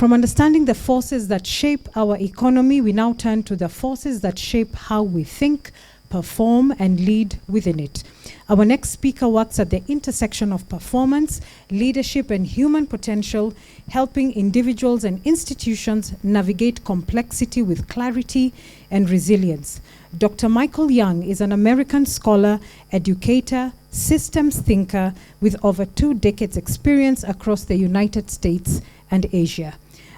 From understanding the forces that shape our economy, we now turn to the forces that shape how we think, perform, and lead within it. Our next speaker works at the intersection of performance, leadership, and human potential, helping individuals and institutions navigate complexity with clarity and resilience. Dr. Micheal Young is an American scholar, educator, systems thinker with over 2 decades experience across the United States and Asia.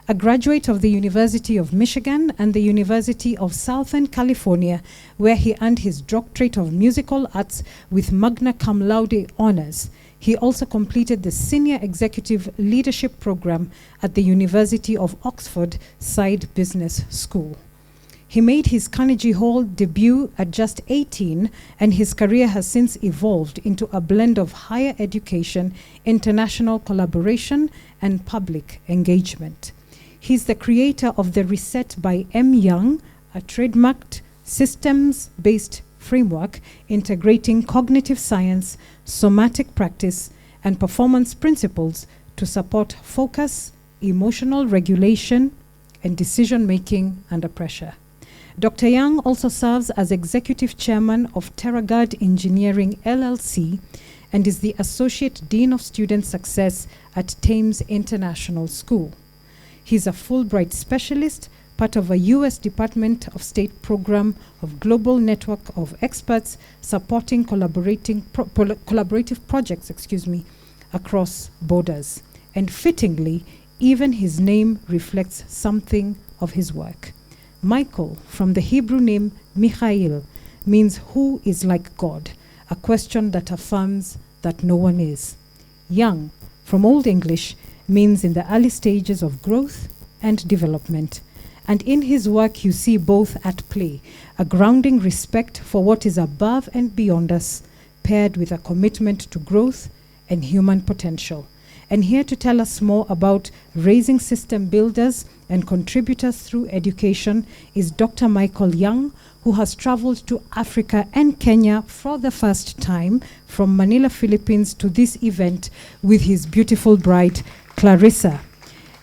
A graduate of the University of Michigan and the University of Southern California, where he earned his doctorate of musical arts with magna cum laude honors. He also completed the Senior Executive Leadership Program at the University of Oxford Side Business School. He made his Carnegie Hall debut at just 18, and his career has since evolved into a blend of higher education, international collaboration, and public engagement. He's the creator of the Reset by M. Young, a trademarked systems-based framework integrating cognitive science, somatic practice, and performance principles to support focus, emotional regulation, and decision-making under pressure. Dr. Young also serves as Executive Chairman of TerraGuard Engineering LLC and is the Associate Dean of Student Success at Thames International School. He's a Fulbright specialist, part of a U.S. Department of State program of global network of experts supporting collaborative projects, across borders. And fittingly, even his name reflects something of his work. Micheal, from the Hebrew name Micheal, means who is like God, a question that affirms that no one is. Young, from Old English, means in the early stages of growth and development. And in his work you see both at play, a grounding respect for what is above and beyond us, paired with a commitment to growth and human potential. And here to tell us more about raising system builders and contributors through education is Dr. Micheal Young, who has traveled to Africa and Kenya for the first time from Manila, Philippines to this event with his beautiful bride, Clarissa.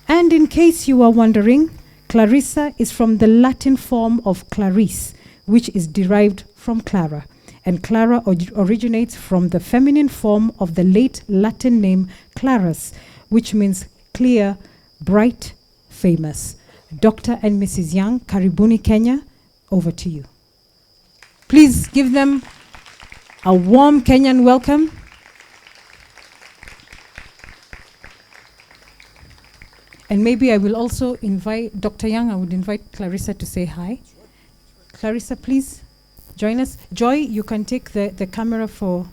And in case you are wondering, Clarissa is from the Latin form of Clarice, which is derived from Clara. And Clara originates from the feminine form of the late Latin name Clarus, which means clear, bright, famous. Dr. and Mrs. Young, Karibuni, Kenya, over to you. Please give them a warm Kenyan welcome. And maybe I will also invite Dr. Young, I would invite Clarissa to say hi. Clarissa, please join us. Joy, you can take the camera for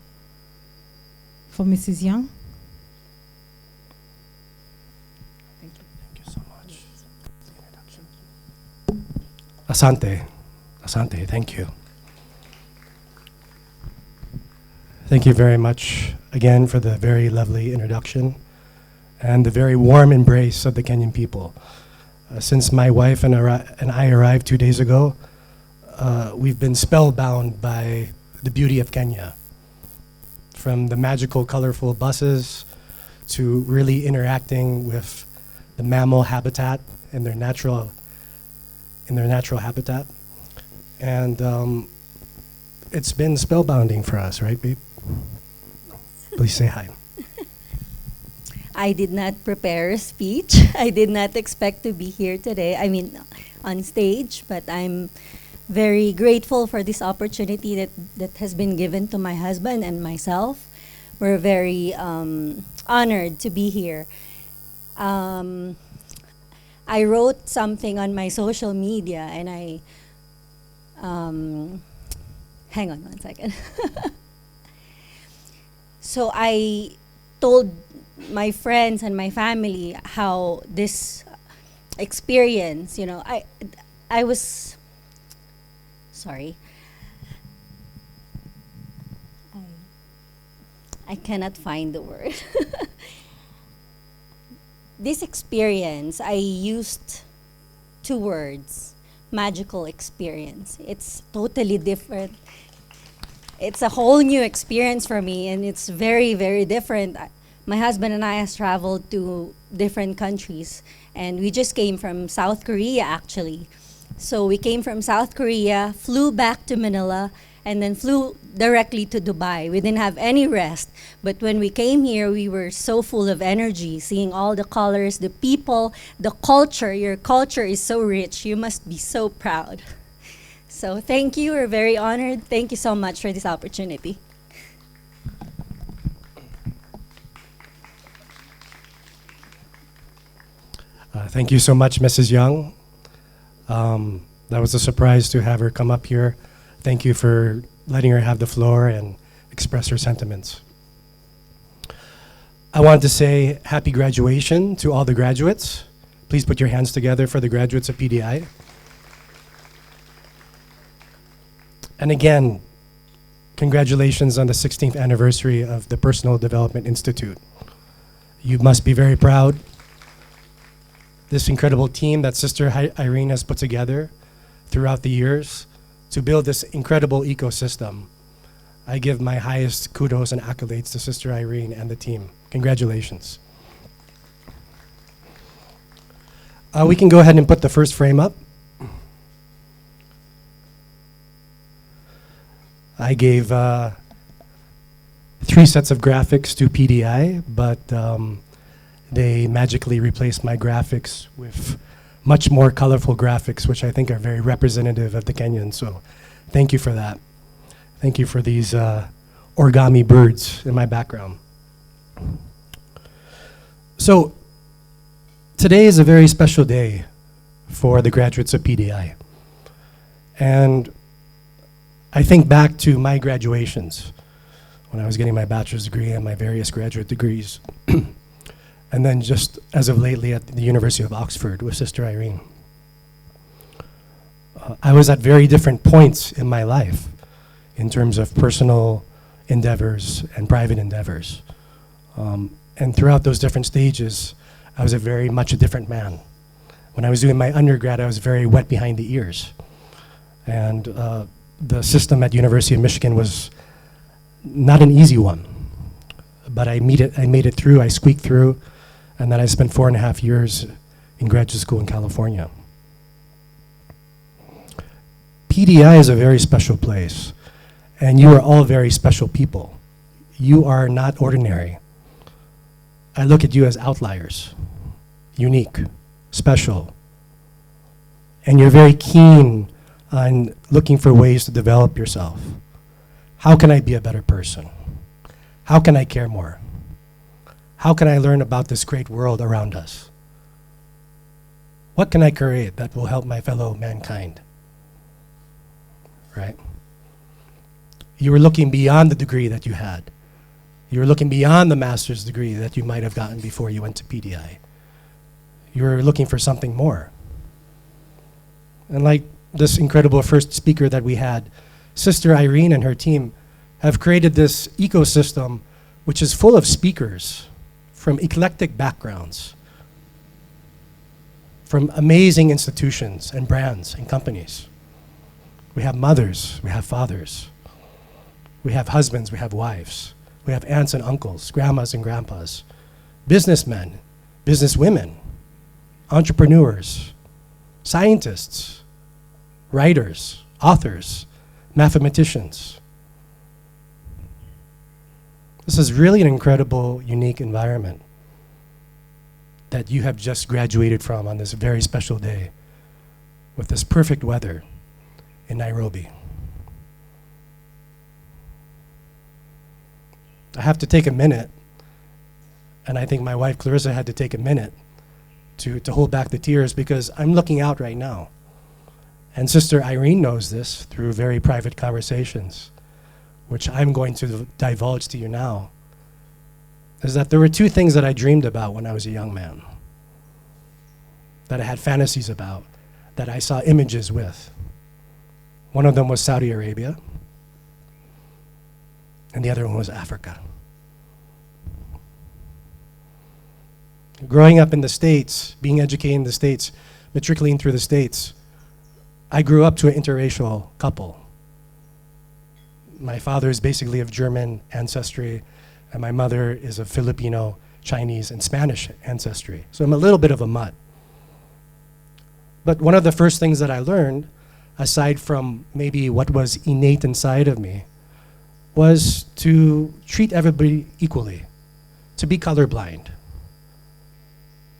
Mrs. Young. Thank you. Thank you so much. Asante. Asante, thank you. Thank you very much again for the very lovely introduction and the very warm embrace of the Kenyan people. Since my wife and I arrived 2 days ago, we've been spellbound by the beauty of Kenya. From the magical, colorful buses to really interacting with the mammal habitat in their natural habitat. And it's been spellbinding for us, right, babe? Please say hi. I did not prepare a speech. I did not expect to be here today. I mean, on stage, but I'm very grateful for this opportunity that has been given to my husband and myself. We're very honored to be here. I wrote something on my social media, and I hang on one second. So I told my friends and my family how this experience, I was sorry. I cannot find the word. This experience, I used 2 words, magical experience. It's totally different. It's a whole new experience for me, and it's very, very different. my husband and I has traveled to different countries, and we just came from South Korea actually. So we came from South Korea, flew back to Manila, and then flew directly to Dubai. We didn't have any rest. But when we came here, we were so full of energy, seeing all the colors, the people, the culture. Your culture is so rich. You must be so proud. So thank you. We're very honored. Thank you so much for this opportunity. Thank you so much, Mrs. Young. That was a surprise to have her come up here. Thank you for letting her have the floor and express her sentiments. I wanted to say happy graduation to all the graduates. Please put your hands together for the graduates of PDI. And again, congratulations on the 16th anniversary of the Personal Development Institute. You must be very proud. This incredible team that Sister Irene has put together throughout the years to build this incredible ecosystem. I give my highest kudos and accolades to Sister Irene and the team. Congratulations. We can go ahead and put the first frame up. I gave 3 sets of graphics to PDI, but they magically replaced my graphics with much more colorful graphics, which I think are very representative of the Kenyans. So thank you for that. Thank you for these origami birds in my background. So today is a very special day for the graduates of PDI. And I think back to my graduations when I was getting my bachelor's degree and my various graduate degrees. And then just as of lately at the University of Oxford with Sister Irene. I was at very different points in my life in terms of personal endeavors and private endeavors. And throughout those different stages, I was very much a different man. When I was doing my undergrad, I was very wet behind the ears. And the system at University of Michigan was not an easy one. But I made it through, I squeaked through, and then I spent 4.5 years in graduate school in California. PDI is a very special place, and you are all very special people. You are not ordinary. I look at you as outliers, unique, special, and you're very keen on looking for ways to develop yourself. How can I be a better person? How can I care more? How can I learn about this great world around us? What can I create that will help my fellow mankind? Right? You were looking beyond the degree that you had. You were looking beyond the master's degree that you might have gotten before you went to PDI. You were looking for something more. And like this incredible first speaker that we had, Sister Irene and her team have created this ecosystem which is full of speakers from eclectic backgrounds, from amazing institutions and brands and companies. We have mothers, we have fathers, we have husbands, we have wives, we have aunts and uncles, grandmas and grandpas, businessmen, businesswomen, entrepreneurs, scientists, writers, authors, mathematicians. This is really an incredible, unique environment that you have just graduated from on this very special day with this perfect weather in Nairobi. I have to take a minute, and I think my wife Clarissa had to take a minute to hold back the tears because I'm looking out right now. And Sister Irene knows this through very private conversations, which I'm going to divulge to you now, is that there were 2 things that I dreamed about when I was a young man, that I had fantasies about, that I saw images with. One of them was Saudi Arabia, and the other one was Africa. Growing up in the States, being educated in the States, matriculating through the States, I grew up to an interracial couple. My father is basically of German ancestry. and my mother is of Filipino, Chinese, and Spanish ancestry. So I'm a little bit of a mutt. But one of the first things that I learned, aside from maybe what was innate inside of me, was to treat everybody equally, to be colorblind,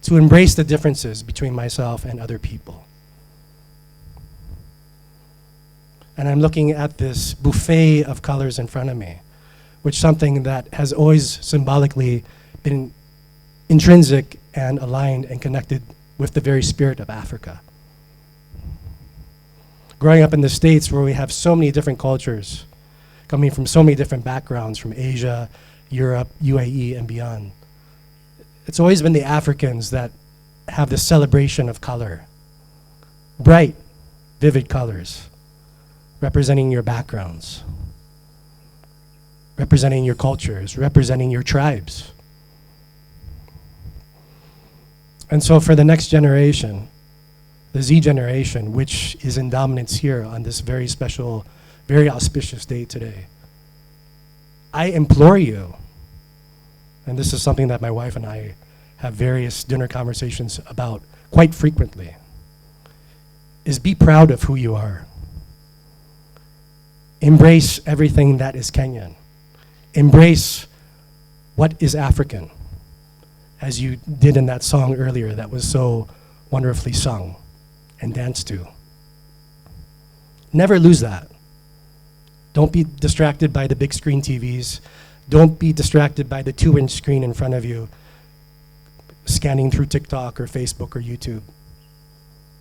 to embrace the differences between myself and other people. And I'm looking at this buffet of colors in front of me, which is something that has always symbolically been intrinsic and aligned and connected with the very spirit of Africa. Growing up in the States, where we have so many different cultures, coming from so many different backgrounds, from Asia, Europe, UAE, and beyond, it's always been the Africans that have this celebration of color. Bright, vivid colors, representing your backgrounds, representing your cultures, representing your tribes. And so for the next generation, the Z generation, which is in dominance here on this very special, very auspicious day today, I implore you, and this is something that my wife and I have various dinner conversations about quite frequently, is be proud of who you are. Embrace everything that is Kenyan. Embrace what is African, as you did in that song earlier that was so wonderfully sung and danced to. Never lose that. Don't be distracted by the big screen TVs. Don't be distracted by the 2-inch screen in front of you, scanning through TikTok or Facebook or YouTube.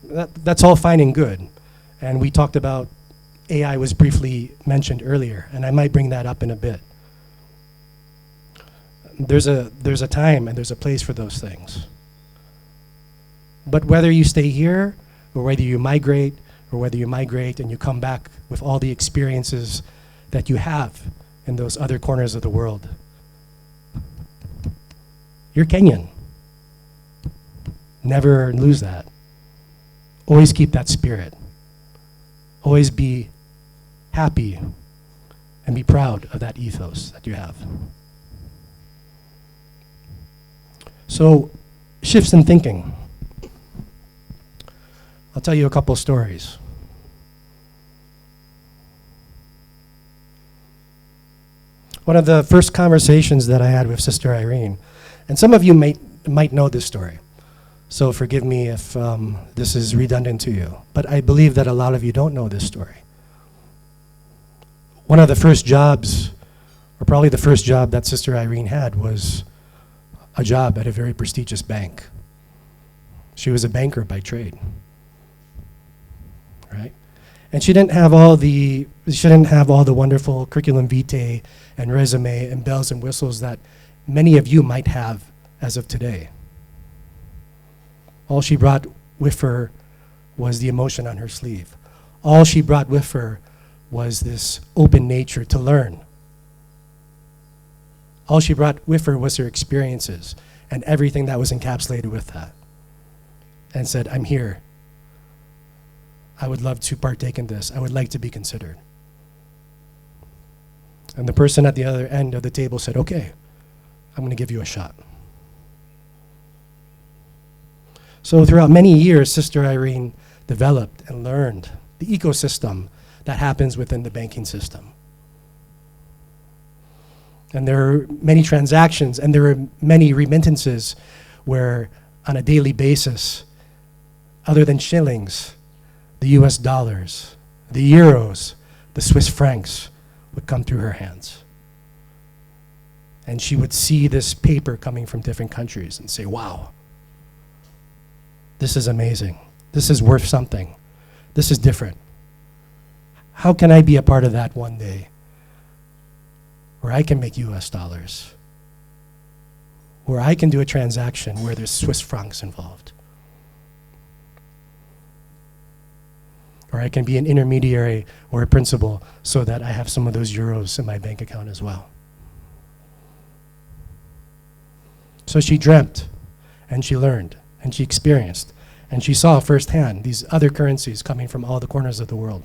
That's all fine and good. And we talked about AI was briefly mentioned earlier, and I might bring that up in a bit. There's a time and there's a place for those things. But whether you stay here, or whether you migrate, and you come back with all the experiences that you have in those other corners of the world, you're Kenyan. Never lose that. Always keep that spirit. Always be happy and be proud of that ethos that you have. So, shifts in thinking. I'll tell you a couple stories. One of the first conversations that I had with Sister Irene, and some of you might know this story, so forgive me if this is redundant to you, but I believe that a lot of you don't know this story. One of the first jobs, or probably the first job that Sister Irene had, was a job at a very prestigious bank. She was a banker by trade, right? And she didn't have all the wonderful curriculum vitae and resume and bells and whistles that many of you might have as of today. All she brought with her was the emotion on her sleeve. All she brought with her was this open nature to learn. All she brought with her was her experiences and everything that was encapsulated with that. And said, I'm here. I would love to partake in this. I would like to be considered. And the person at the other end of the table said, okay, I'm going to give you a shot. So throughout many years, Sister Irene developed and learned the ecosystem that happens within the banking system. And there are many transactions and there are many remittances where on a daily basis, other than shillings, the US dollars, the euros, the Swiss francs would come through her hands. And she would see this paper coming from different countries and say, wow, this is amazing. This is worth something. This is different. How can I be a part of that one day where I can make US dollars, where I can do a transaction where there's Swiss francs involved? Or I can be an intermediary or a principal so that I have some of those euros in my bank account as well. So she dreamt, and she learned, and she experienced, and she saw firsthand these other currencies coming from all the corners of the world.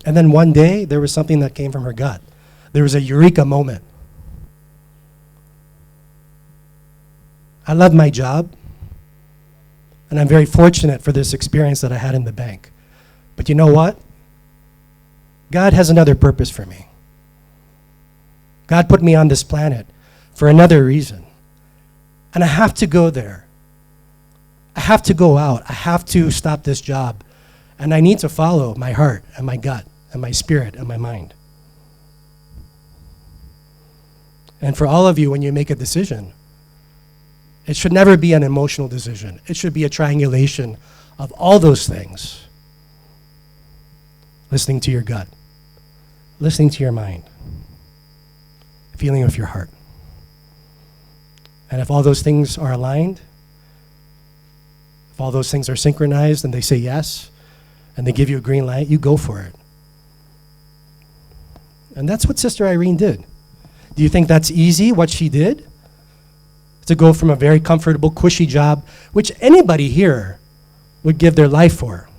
And then one day, there was something that came from her gut, there was a eureka moment. I love my job, and I'm very fortunate for this experience that I had in the bank. But you know what? God has another purpose for me. God put me on this planet for another reason. And I have to go there. I have to go out. I have to stop this job. And I need to follow my heart and my gut and my spirit and my mind. And for all of you, when you make a decision, it should never be an emotional decision. It should be a triangulation of all those things. Listening to your gut, listening to your mind, feeling of your heart. And if all those things are aligned, if all those things are synchronized and they say yes, and they give you a green light, you go for it. And that's what Sister Irene did. Do you think that's easy, what she did? To go from a very comfortable, cushy job, which anybody here would give their life for.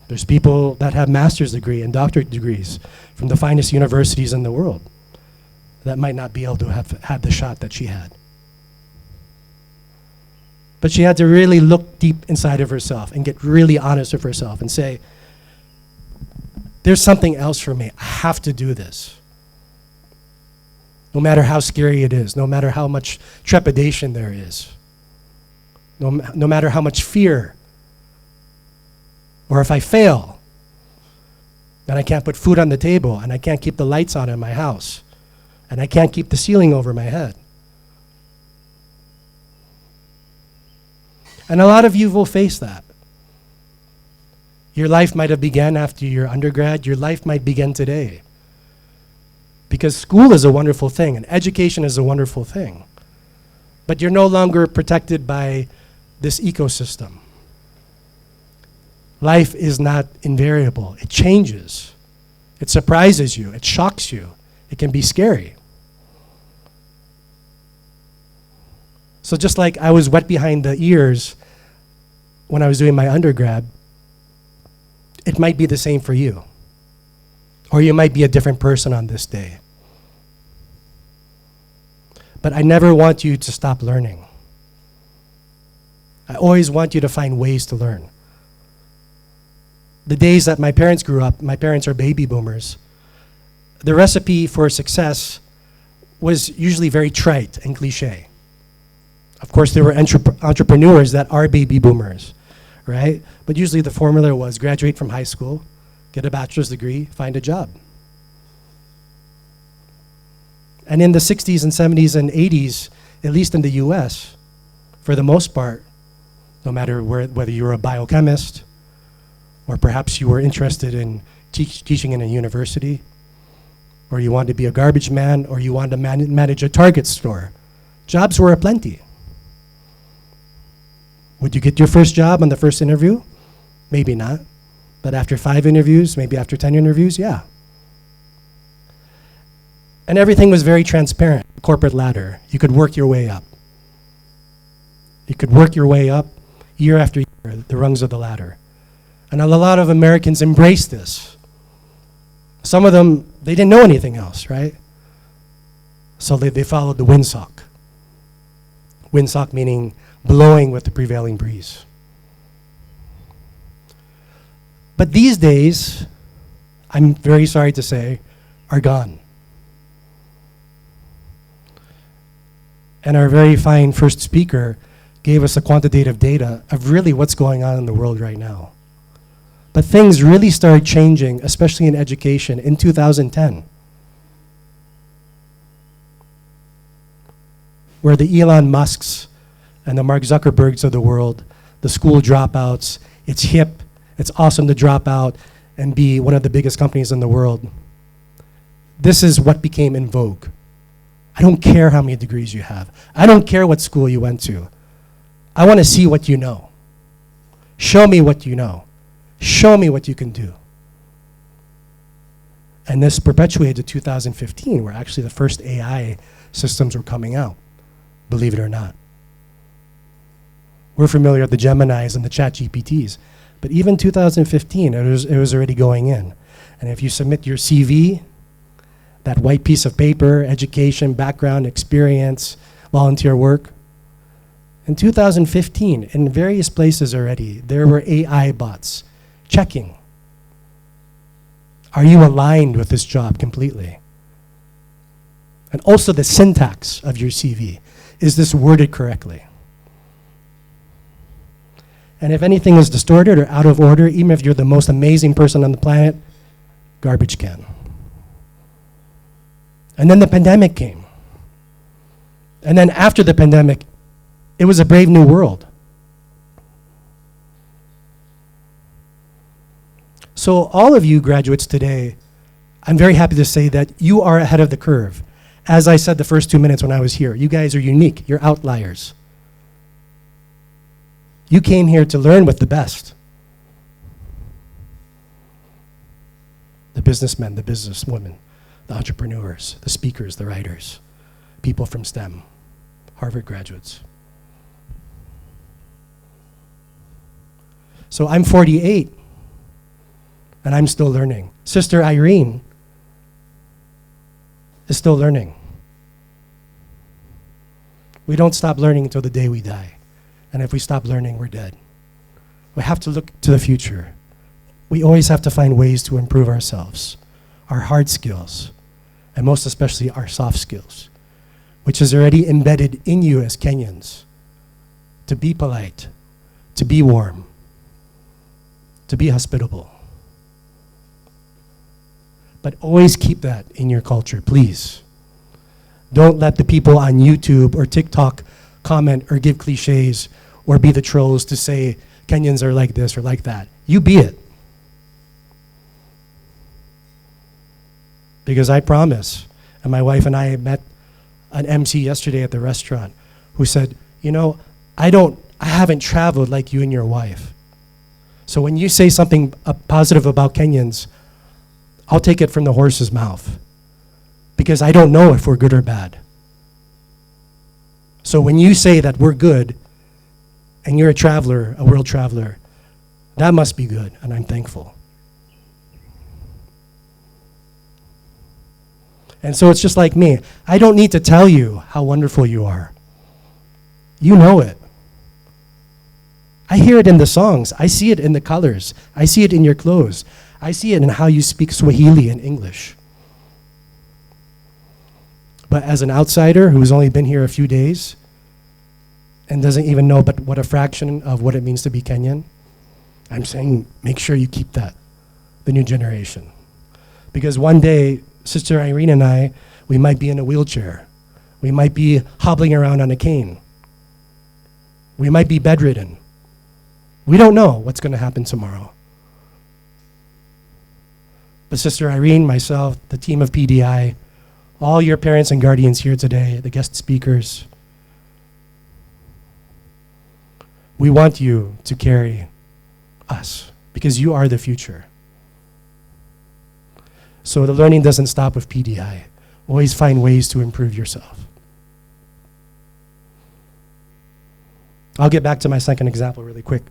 There's people that have master's degree and doctorate degrees from the finest universities in the world that might not be able to have had the shot that she had. But she had to really look deep inside of herself and get really honest with herself and say, there's something else for me. I have to do this. No matter how scary it is, no matter how much trepidation there is, no matter how much fear, or if I fail, and I can't put food on the table, and I can't keep the lights on in my house, and I can't keep the ceiling over my head. And a lot of you will face that. Your life might have begun after your undergrad. Your life might begin today. Because school is a wonderful thing, and education is a wonderful thing. But you're no longer protected by this ecosystem. Life is not invariable. It changes. It surprises you. It shocks you. It can be scary. So just like I was wet behind the ears when I was doing my undergrad, it might be the same for you. Or you might be a different person on this day. But I never want you to stop learning. I always want you to find ways to learn. The days that my parents grew up, my parents are baby boomers, the recipe for success was usually very trite and cliche. Of course, there were entrepreneurs that are baby boomers, right? But usually the formula was graduate from high school, get a bachelor's degree, find a job. And in the 60s and 70s and 80s, at least in the US, for the most part, no matter whether you were a biochemist, or perhaps you were interested in teaching in a university, or you wanted to be a garbage man, or you wanted to manage a Target store, jobs were aplenty. Would you get your first job on the first interview? Maybe not. But after 5 interviews, maybe after 10 interviews, yeah. And everything was very transparent, corporate ladder. You could work your way up. You could work your way up year after year, the rungs of the ladder. And a lot of Americans embraced this. Some of them, they didn't know anything else, right? So they followed the windsock. Windsock meaning blowing with the prevailing breeze. But these days, I'm very sorry to say, are gone. And our very fine first speaker gave us the quantitative data of really what's going on in the world right now. But things really started changing, especially in education, in 2010. Where the Elon Musks and the Mark Zuckerbergs of the world, the school dropouts, it's hip, it's awesome to drop out and be one of the biggest companies in the world. This is what became in vogue. I don't care how many degrees you have. I don't care what school you went to. I want to see what you know. Show me what you know. Show me what you can do. And this perpetuated to 2015, where actually the first AI systems were coming out, believe it or not. We're familiar with the Geminis and the Chat GPTs, but even 2015, it was already going in. And if you submit your CV, that white piece of paper, education, background, experience, volunteer work, in 2015, in various places already, there were AI bots checking. Are you aligned with this job completely? And also the syntax of your CV. Is this worded correctly? And if anything is distorted or out of order, even if you're the most amazing person on the planet, garbage can. And then the pandemic came. And then after the pandemic, it was a brave new world. So all of you graduates today, I'm very happy to say that you are ahead of the curve. As I said the first 2 minutes when I was here, you guys are unique, you're outliers. You came here to learn with the best. The businessmen, the businesswomen, the entrepreneurs, the speakers, the writers, people from STEM, Harvard graduates. So I'm 48, and I'm still learning. Sister Irene is still learning. We don't stop learning until the day we die. And if we stop learning, we're dead. We have to look to the future. We always have to find ways to improve ourselves, our hard skills, and most especially our soft skills, which is already embedded in you as Kenyans, to be polite, to be warm, to be hospitable. But always keep that in your culture, please. Don't let the people on YouTube or TikTok comment or give cliches or be the trolls to say Kenyans are like this or like that. You be it. Because I promise, and my wife and I met an MC yesterday at the restaurant who said, you know, I haven't traveled like you and your wife. So when you say something positive about Kenyans, I'll take it from the horse's mouth. Because I don't know if we're good or bad. So when you say that we're good, and you're a traveler, a world traveler, that must be good, and I'm thankful. And so it's just like me. I don't need to tell you how wonderful you are. You know it. I hear it in the songs. I see it in the colors. I see it in your clothes. I see it in how you speak Swahili and English. But as an outsider who's only been here a few days and doesn't even know but what a fraction of what it means to be Kenyan, I'm saying make sure you keep that, the new generation. Because one day, Sister Irene and I, we might be in a wheelchair. We might be hobbling around on a cane. We might be bedridden. We don't know what's going to happen tomorrow. But Sister Irene, myself, the team of PDI, all your parents and guardians here today, the guest speakers, we want you to carry us because you are the future. So the learning doesn't stop with PDI. Always find ways to improve yourself. I'll get back to my second example really quick.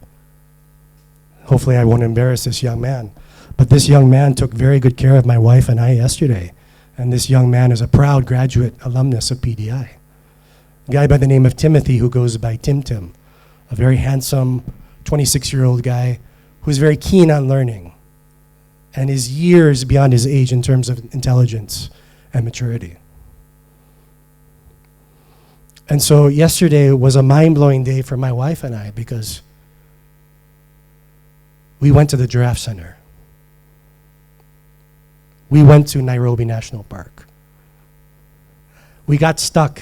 Hopefully I won't embarrass this young man. But this young man took very good care of my wife and I yesterday. And this young man is a proud graduate alumnus of PDI. A guy by the name of Timothy who goes by Tim Tim. A very handsome 26-year-old guy who's very keen on learning and is years beyond his age in terms of intelligence and maturity. And so yesterday was a mind-blowing day for my wife and I because we went to the Giraffe Center. We went to Nairobi National Park. We got stuck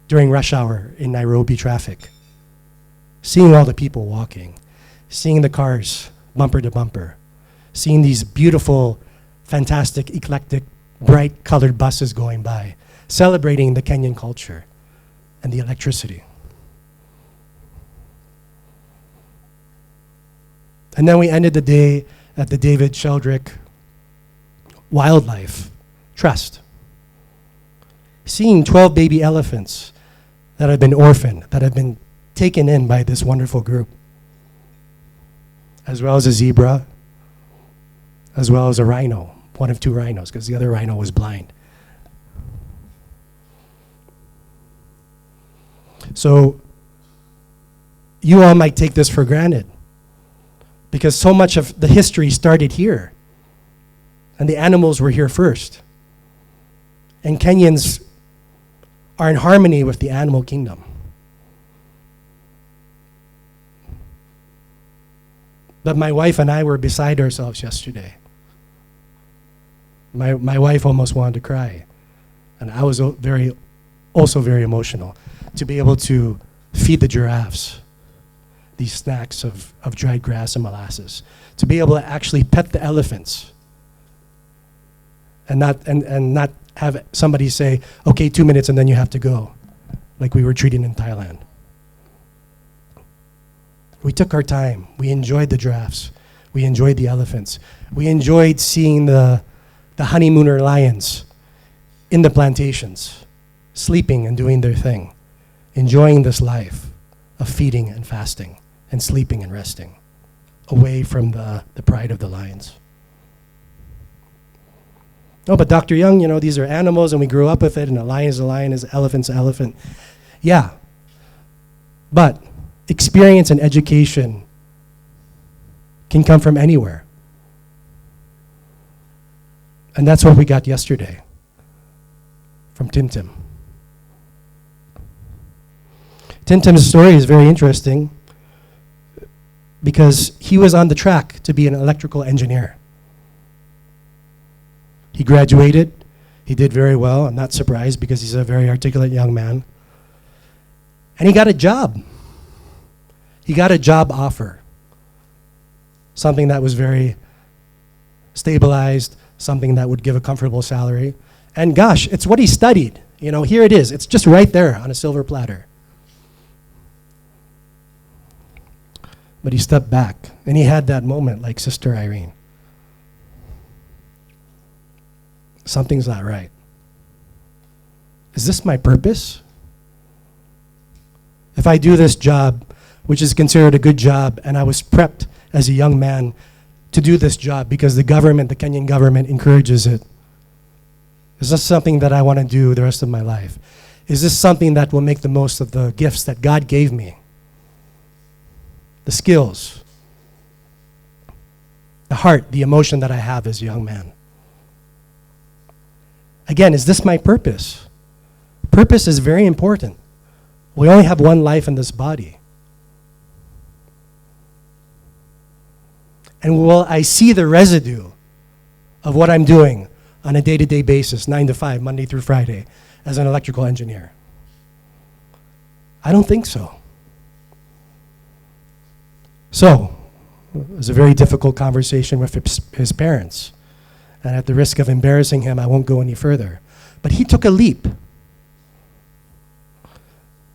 during rush hour in Nairobi traffic, seeing all the people walking, seeing the cars bumper to bumper, seeing these beautiful, fantastic, eclectic, bright colored buses going by, celebrating the Kenyan culture and the electricity. And then we ended the day at the David Sheldrick Wildlife Trust, seeing 12 baby elephants that have been orphaned, that have been taken in by this wonderful group, as well as a zebra, as well as a rhino, one of two rhinos, because the other rhino was blind. So you all might take this for granted, because so much of the history started here, and the animals were here first. And Kenyans are in harmony with the animal kingdom. But my wife and I were beside ourselves yesterday. My wife almost wanted to cry. And I was also very emotional to be able to feed the giraffes these snacks of dried grass and molasses, to be able to actually pet the elephants and not have somebody say, okay, 2 minutes and then you have to go, like we were treated in Thailand. We took our time. We enjoyed the giraffes. We enjoyed the elephants. We enjoyed seeing the honeymooner lions in the plantations, sleeping and doing their thing, enjoying this life of feeding and fasting and sleeping and resting, away from the pride of the lions. Oh, but Dr. Young, you know, these are animals and we grew up with it, and a lion is a lion, an elephant's an elephant. Yeah, but experience and education can come from anywhere. And that's what we got yesterday from Tim Tim. Tim Tim's story is very interesting because he was on the track to be an electrical engineer. He graduated. He did very well. I'm not surprised because he's a very articulate young man. And he got a job. He got a job offer. Something that was very stabilized, something that would give a comfortable salary. And gosh, it's what he studied. You know, here it is. It's just right there on a silver platter. But he stepped back, and he had that moment like Sister Irene. Something's not right. Is this my purpose? If I do this job, which is considered a good job, and I was prepped as a young man to do this job because the government, the Kenyan government, encourages it, is this something that I want to do the rest of my life? Is this something that will make the most of the gifts that God gave me? The skills, the heart, the emotion that I have as a young man. Again, is this my purpose? Purpose is very important. We only have one life in this body. And will I see the residue of what I'm doing on a day-to-day basis, 9 to 5, Monday through Friday, as an electrical engineer? I don't think so. So, it was a very difficult conversation with his parents. And at the risk of embarrassing him, I won't go any further. But he took a leap.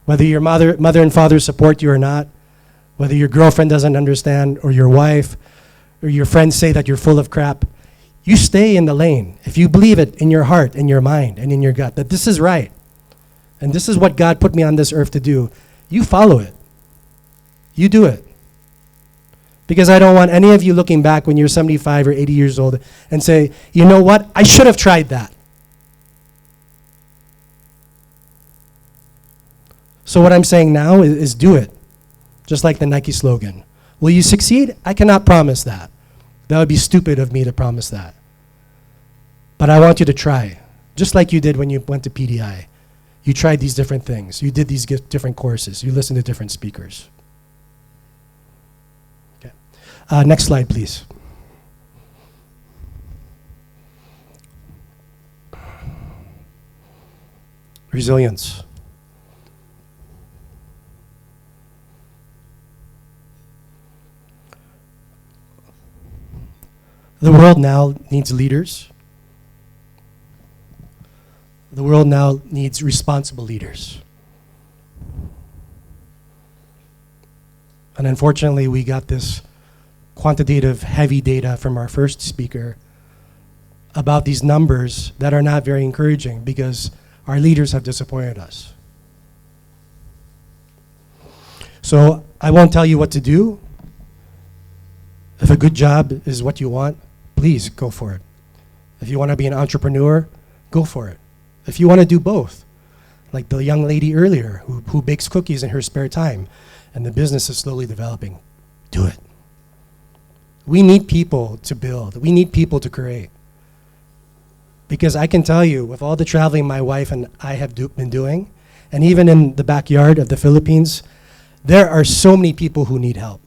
Whether your mother and father support you or not, whether your girlfriend doesn't understand, or your wife, or your friends say that you're full of crap, you stay in the lane. If you believe it in your heart, in your mind, and in your gut, that this is right, and this is what God put me on this earth to do, you follow it. You do it. Because I don't want any of you looking back when you're 75 or 80 years old and say, you know what, I should have tried that. So what I'm saying now is do it. Just like the Nike slogan. Will you succeed? I cannot promise that. That would be stupid of me to promise that. But I want you to try. Just like you did when you went to PDI. You tried these different things. You did these different courses. You listened to different speakers. Next slide, please. Resilience. The world now needs leaders. The world now needs responsible leaders. And unfortunately, we got this quantitative, heavy data from our first speaker about these numbers that are not very encouraging because our leaders have disappointed us. So I won't tell you what to do. If a good job is what you want, please go for it. If you want to be an entrepreneur, go for it. If you want to do both, like the young lady earlier who bakes cookies in her spare time and the business is slowly developing, do it. We need people to build. We need people to create. Because I can tell you, with all the traveling my wife and I have been doing, and even in the backyard of the Philippines, there are so many people who need help.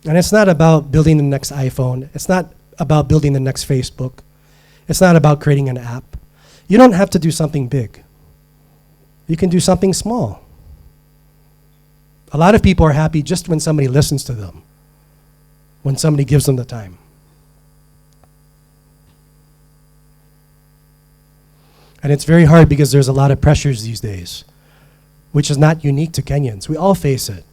And it's not about building the next iPhone. It's not about building the next Facebook. It's not about creating an app. You don't have to do something big. You can do something small. A lot of people are happy just when somebody listens to them, when somebody gives them the time. And it's very hard because there's a lot of pressures these days, which is not unique to Kenyans. We all face it.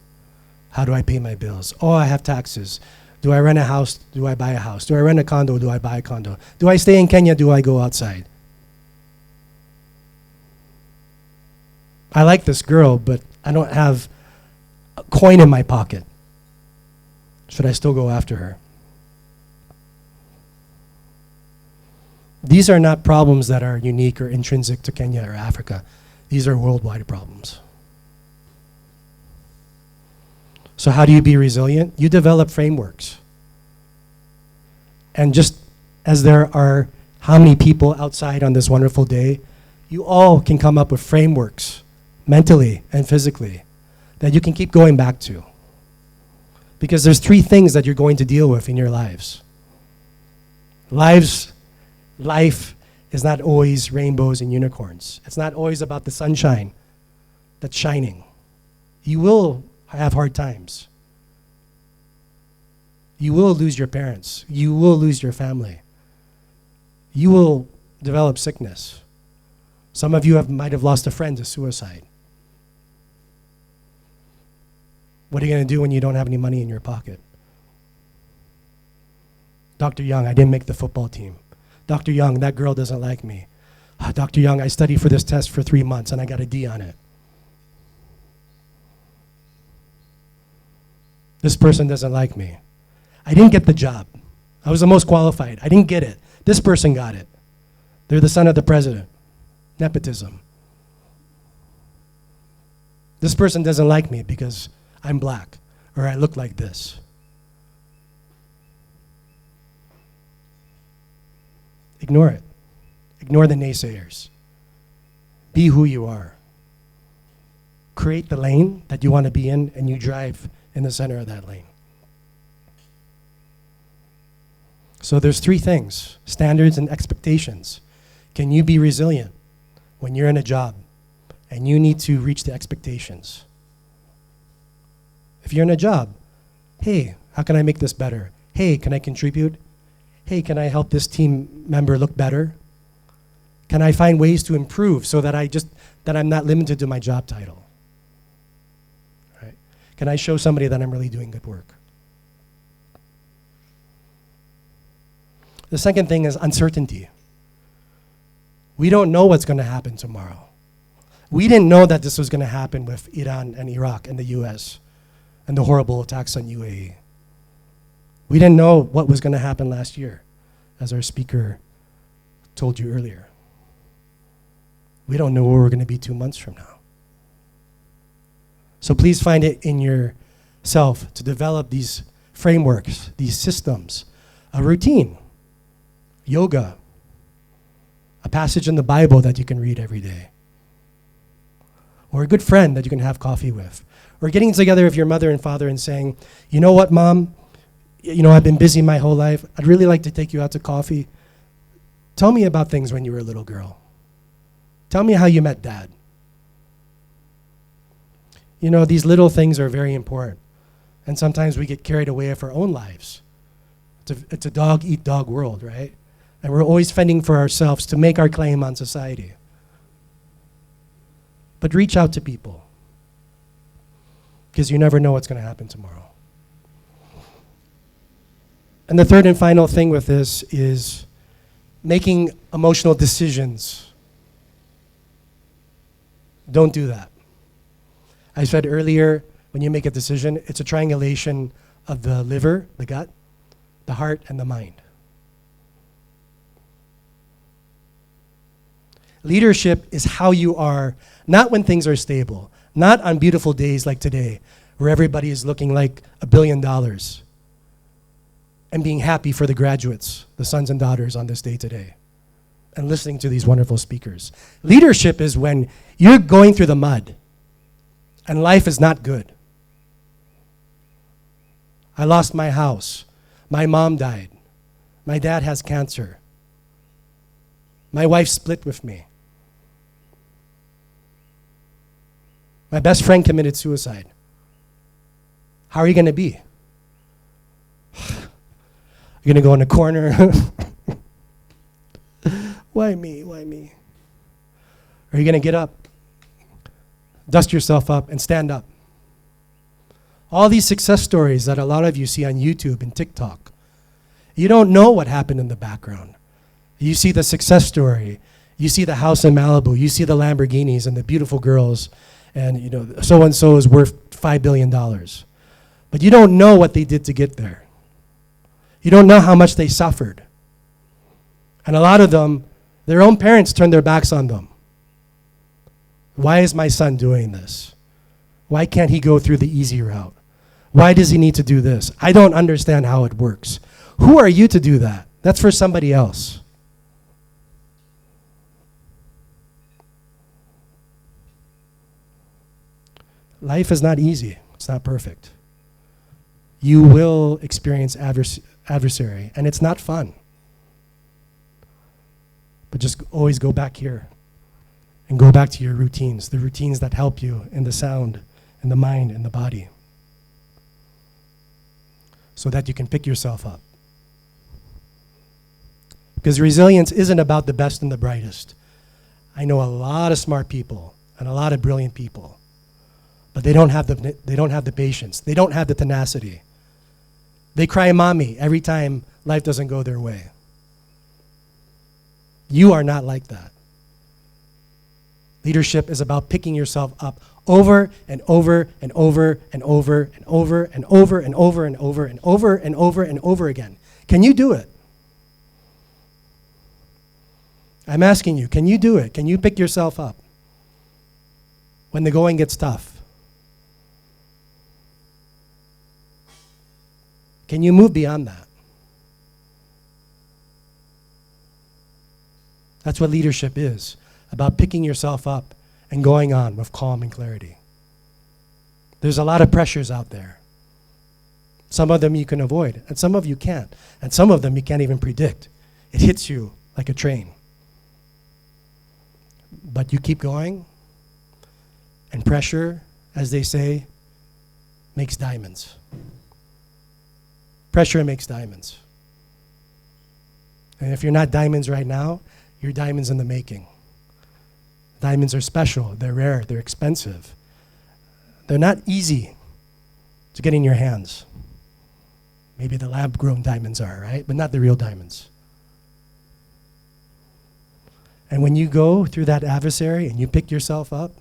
How do I pay my bills? Oh, I have taxes. Do I rent a house? Do I buy a house? Do I rent a condo? Do I buy a condo? Do I stay in Kenya? Do I go outside? I like this girl, but I don't have a coin in my pocket. Should I still go after her? These are not problems that are unique or intrinsic to Kenya or Africa. These are worldwide problems. So how do you be resilient? You develop frameworks. And just as there are how many people outside on this wonderful day, you all can come up with frameworks, mentally and physically, that you can keep going back to. Because there's 3 things that you're going to deal with in your lives. Life is not always rainbows and unicorns. It's not always about the sunshine that's shining. You will have hard times. You will lose your parents. You will lose your family. You will develop sickness. Some of you might have lost a friend to suicide. What are you going to do when you don't have any money in your pocket? Dr. Young, I didn't make the football team. Dr. Young, that girl doesn't like me. Dr. Young, I studied for this test for 3 months and I got a D on it. This person doesn't like me. I didn't get the job. I was the most qualified. I didn't get it. This person got it. They're the son of the president. Nepotism. This person doesn't like me because I'm black or I look like this. Ignore it. Ignore the naysayers. Be who you are. Create the lane that you want to be in and you drive in the center of that lane. So there's 3 things: standards and expectations. Can you be resilient when you're in a job and you need to reach the expectations? If you're in a job, hey, how can I make this better? Hey, can I contribute? Hey, can I help this team member look better? Can I find ways to improve so that I'm not limited to my job title? Right? Can I show somebody that I'm really doing good work? The second thing is uncertainty. We don't know what's going to happen tomorrow. We didn't know that this was going to happen with Iran and Iraq and the US and the horrible attacks on UAE. We didn't know what was going to happen last year, as our speaker told you earlier. We don't know where we're going to be 2 months from now. So please find it in yourself to develop these frameworks, these systems, a routine, yoga, a passage in the Bible that you can read every day, or a good friend that you can have coffee with, or getting together with your mother and father and saying, you know what, Mom, I've been busy my whole life. I'd really like to take you out to coffee. Tell me about things when you were a little girl. Tell me how you met Dad. These little things are very important. And sometimes we get carried away with our own lives. It's a dog-eat-dog world, right? And we're always fending for ourselves to make our claim on society. But reach out to people, because you never know what's going to happen tomorrow. And the third and final thing with this is making emotional decisions. Don't do that. I said earlier, when you make a decision, it's a triangulation of the liver, the gut, the heart, and the mind. Leadership is how you are, not when things are stable, not on beautiful days like today, where everybody is looking like $1 billion and being happy for the graduates, the sons and daughters on this day today, and listening to these wonderful speakers. Leadership is when you're going through the mud and life is not good. I lost my house. My mom died. My dad has cancer. My wife split with me. My best friend committed suicide. How are you going to be? You're going to go in the corner. Why me? Why me? Or are you going to get up, dust yourself up, and stand up? All these success stories that a lot of you see on YouTube and TikTok, you don't know what happened in the background. You see the success story. You see the house in Malibu. You see the Lamborghinis and the beautiful girls. And you know, so-and-so is worth $5 billion. But you don't know what they did to get there. You don't know how much they suffered. And a lot of them, their own parents turned their backs on them. Why is my son doing this? Why can't he go through the easy route? Why does he need to do this? I don't understand how it works. Who are you to do that? That's for somebody else. Life is not easy. It's not perfect. You will experience adversary, and it's not fun. But just always go back here and go back to your routines, the routines that help you in the sound, in the mind, in the body, so that you can pick yourself up. Because resilience isn't about the best and the brightest. I know a lot of smart people and a lot of brilliant people, but they don't have the patience. They don't have the tenacity. They cry mommy every time life doesn't go their way. You are not like that. Leadership is about picking yourself up over and over and over and over and over and over and over and over and over and over and over again. Can you do it? I'm asking you, can you do it? Can you pick yourself up when the going gets tough? Can you move beyond that? That's what leadership is, about picking yourself up and going on with calm and clarity. There's a lot of pressures out there. Some of them you can avoid, and some of you can't. And some of them you can't even predict. It hits you like a train. But you keep going, and pressure, as they say, makes diamonds. Pressure makes diamonds. And if you're not diamonds right now, you're diamonds in the making. Diamonds are special, they're rare, they're expensive. They're not easy to get in your hands. Maybe the lab-grown diamonds are, right? But not the real diamonds. And when you go through that adversary and you pick yourself up,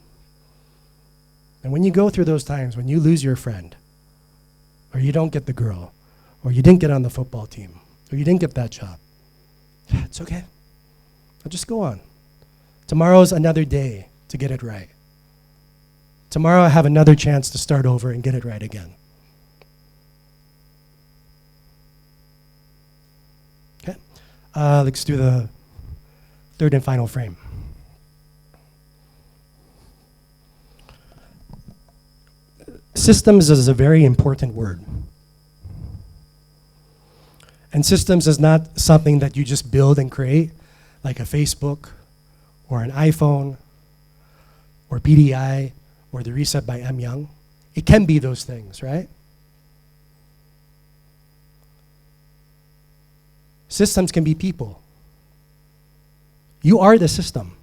and when you go through those times when you lose your friend, or you don't get the girl, or you didn't get on the football team, or you didn't get that job, it's okay. I'll just go on. Tomorrow's another day to get it right. Tomorrow I have another chance to start over and get it right again. Okay, let's do the third and final frame. Systems is a very important word. And systems is not something that you just build and create, like a Facebook, or an iPhone, or PDI, or the Reset by M. Young. It can be those things, right? Systems can be people. You are the system.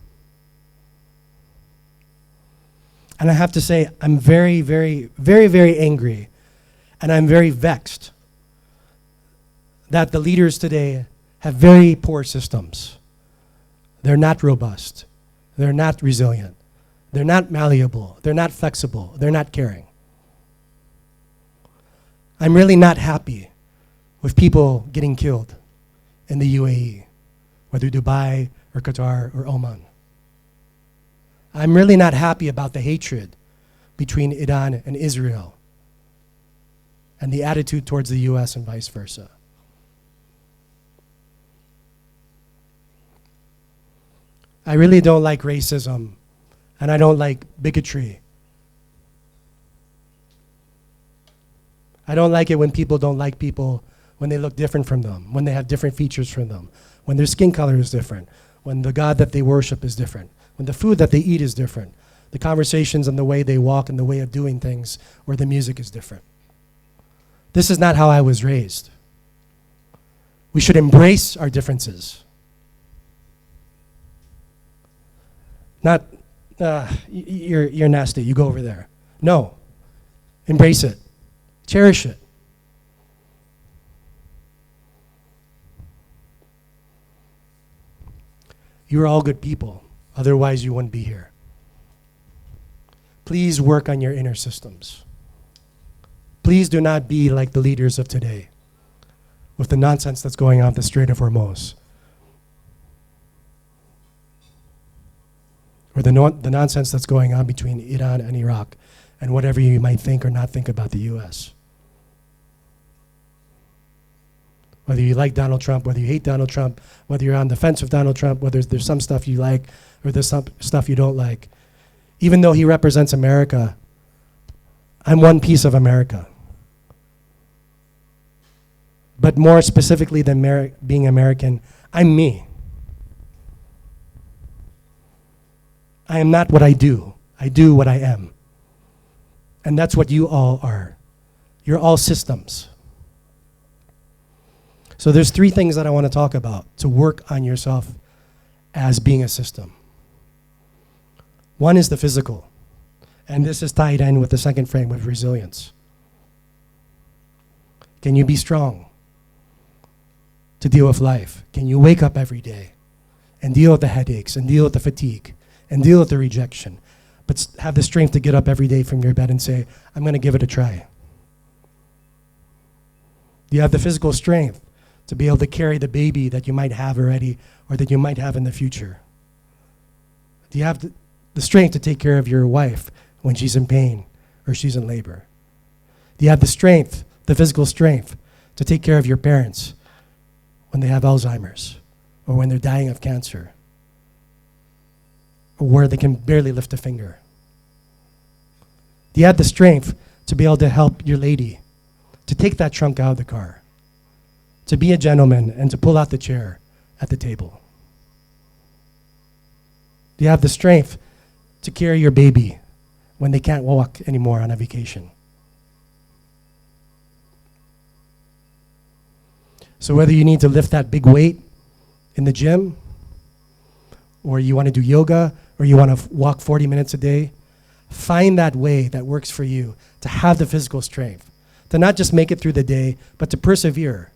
And I have to say, I'm very, very, very, very angry, and I'm very vexed that the leaders today have very poor systems. They're not robust. They're not resilient. They're not malleable. They're not flexible. They're not caring. I'm really not happy with people getting killed in the UAE, whether Dubai or Qatar or Oman. I'm really not happy about the hatred between Iran and Israel and the attitude towards the US and vice versa. I really don't like racism, and I don't like bigotry. I don't like it when people don't like people when they look different from them, when they have different features from them, when their skin color is different, when the God that they worship is different, when the food that they eat is different, the conversations and the way they walk and the way of doing things, or the music is different. This is not how I was raised. We should embrace our differences. Not, you're nasty, you go over there. No, embrace it, cherish it. You're all good people, otherwise you wouldn't be here. Please work on your inner systems. Please do not be like the leaders of today with the nonsense that's going on at the Strait of Hormuz, or the nonsense that's going on between Iran and Iraq, and whatever you might think or not think about the US. Whether you like Donald Trump, whether you hate Donald Trump, whether you're on the fence with Donald Trump, whether there's some stuff you like or there's some stuff you don't like, even though he represents America, I'm one piece of America. But more specifically than being American, I'm me. I am not what I do. I do what I am. And that's what you all are. You're all systems. So there's three things that I want to talk about to work on yourself as being a system. One is the physical. And this is tied in with the second frame with resilience. Can you be strong to deal with life? Can you wake up every day and deal with the headaches and deal with the fatigue and deal with the rejection, but have the strength to get up every day from your bed and say, I'm going to give it a try? Do you have the physical strength to be able to carry the baby that you might have already or that you might have in the future? Do you have the strength to take care of your wife when she's in pain or she's in labor? Do you have the strength, the physical strength, to take care of your parents when they have Alzheimer's or when they're dying of cancer or where they can barely lift a finger? Do you have the strength to be able to help your lady to take that trunk out of the car, to be a gentleman and to pull out the chair at the table? Do you have the strength to carry your baby when they can't walk anymore on a vacation? So whether you need to lift that big weight in the gym, or you want to do yoga, or you want to walk 40 minutes a day, find that way that works for you to have the physical strength, to not just make it through the day, but to persevere.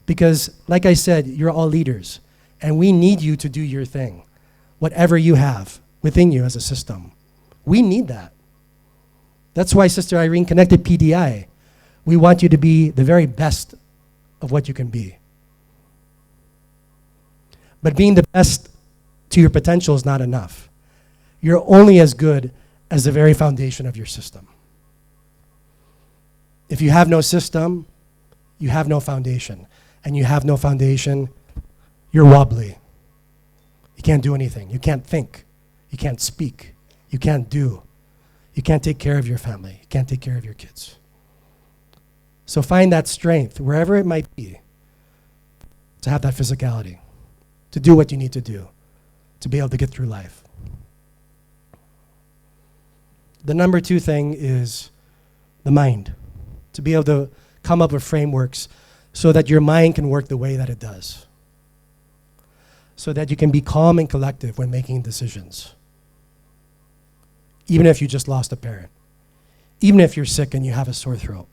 Because, like I said, you're all leaders, and we need you to do your thing, whatever you have within you as a system. We need that. That's why Sister Irene connected PDI. We want you to be the very best of what you can be. But being the best to your potential is not enough. You're only as good as the very foundation of your system. If you have no system, you have no foundation. And you have no foundation, you're wobbly. You can't do anything. You can't think. You can't speak. You can't do. You can't take care of your family. You can't take care of your kids. So find that strength, wherever it might be, to have that physicality, to do what you need to do, to be able to get through life. The number two thing is the mind, to be able to come up with frameworks so that your mind can work the way that it does, so that you can be calm and collective when making decisions, even if you just lost a parent, even if you're sick and you have a sore throat.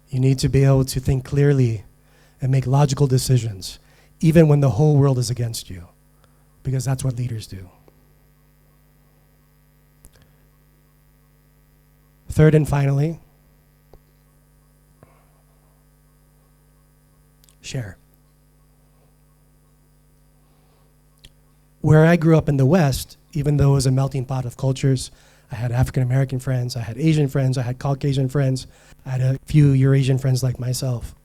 You need to be able to think clearly and make logical decisions, even when the whole world is against you, because that's what leaders do. Third and finally, share. Where I grew up in the West, even though it was a melting pot of cultures, I had African American friends, I had Asian friends, I had Caucasian friends, I had a few Eurasian friends like myself.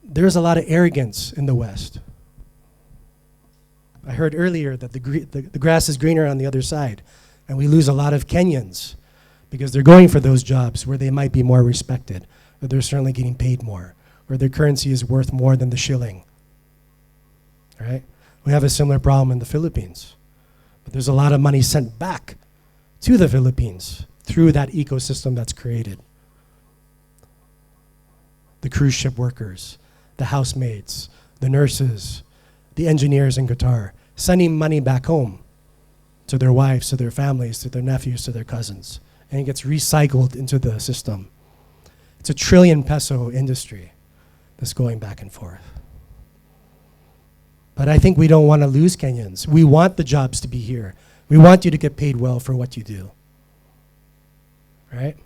There's a lot of arrogance in the West. I heard earlier that the grass is greener on the other side, and we lose a lot of Kenyans because they're going for those jobs where they might be more respected, or they're certainly getting paid more, or their currency is worth more than the shilling. Right? We have a similar problem in the Philippines. But there's a lot of money sent back to the Philippines through that ecosystem that's created. The cruise ship workers, the housemaids, the nurses, the engineers in Qatar, sending money back home to their wives, to their families, to their nephews, to their cousins. And it gets recycled into the system. It's a ₱1 trillion industry that's going back and forth. But I think we don't want to lose Kenyans. We want the jobs to be here. We want you to get paid well for what you do. Right?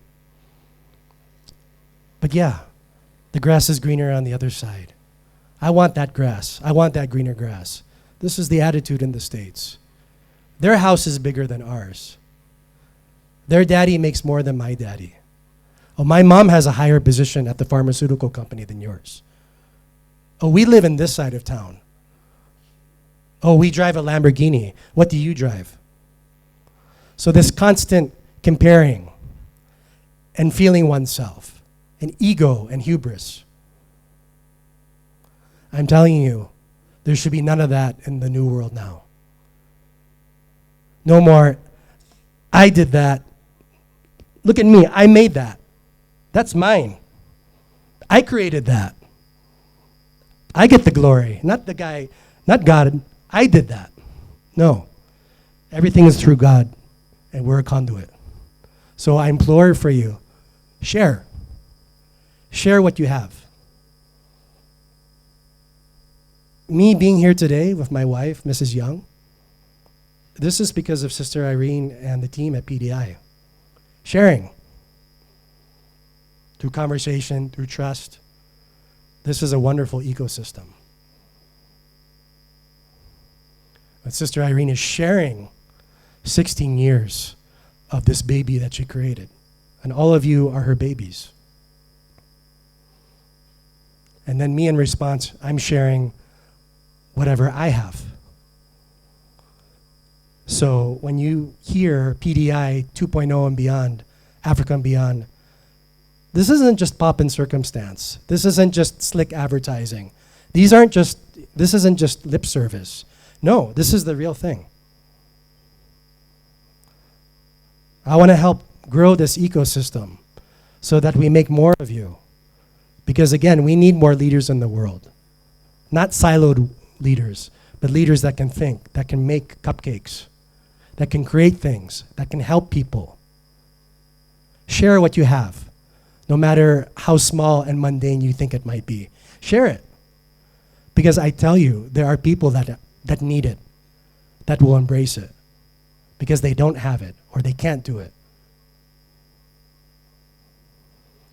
But yeah, the grass is greener on the other side. I want that grass. I want that greener grass. This is the attitude in the States. Their house is bigger than ours. Their daddy makes more than my daddy. Oh, my mom has a higher position at the pharmaceutical company than yours. Oh, we live in this side of town. Oh, we drive a Lamborghini. What do you drive? So this constant comparing and feeling oneself, and ego and hubris. I'm telling you, there should be none of that in the new world now. No more, I did that. Look at me, I made that. That's mine. I created that. I get the glory, not the guy, not God. I did that. No. Everything is through God, and we're a conduit. So I implore for you, share. Share what you have. Me being here today with my wife, Mrs. Young, this is because of Sister Irene and the team at PDI. Sharing. Through conversation, through trust. This is a wonderful ecosystem. But Sister Irene is sharing 16 years of this baby that she created. And all of you are her babies. And then me in response, I'm sharing whatever I have. So when you hear PDI 2.0 and beyond, Africa and beyond, this isn't just pop and circumstance. This isn't just slick advertising. This isn't just lip service. No, this is the real thing. I want to help grow this ecosystem so that we make more of you. Because again, we need more leaders in the world. Not siloed leaders, but leaders that can think, that can make cupcakes, that can create things, that can help people. Share what you have, no matter how small and mundane you think it might be. Share it. Because I tell you, there are people that need it, that will embrace it, because they don't have it or they can't do it.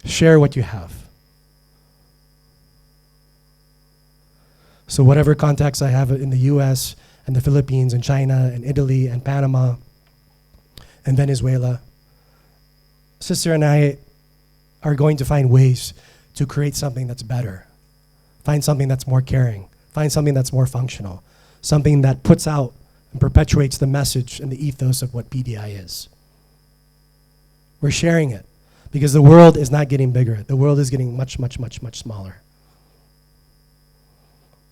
Share what you have. So whatever contacts I have in the US and the Philippines and China and Italy and Panama and Venezuela, Sister and I are going to find ways to create something that's better, find something that's more caring, find something that's more functional, something that puts out and perpetuates the message and the ethos of what PDI is. We're sharing it because the world is not getting bigger. The world is getting much, much, much, much smaller.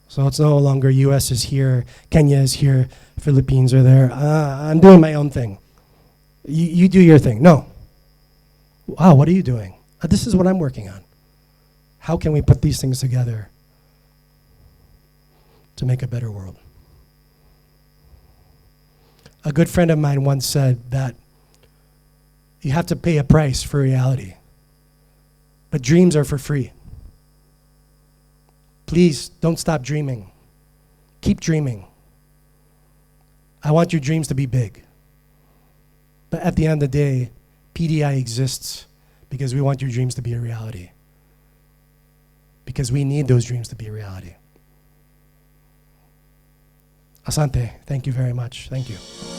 So it's no longer US is here, Kenya is here, Philippines are there. I'm doing my own thing. You do your thing. No. Wow, what are you doing? This is what I'm working on. How can we put these things together to make a better world? A good friend of mine once said that you have to pay a price for reality, but dreams are for free. Please don't stop dreaming. Keep dreaming. I want your dreams to be big. But at the end of the day, PDI exists because we want your dreams to be a reality. Because we need those dreams to be a reality. Asante, thank you very much. Thank you.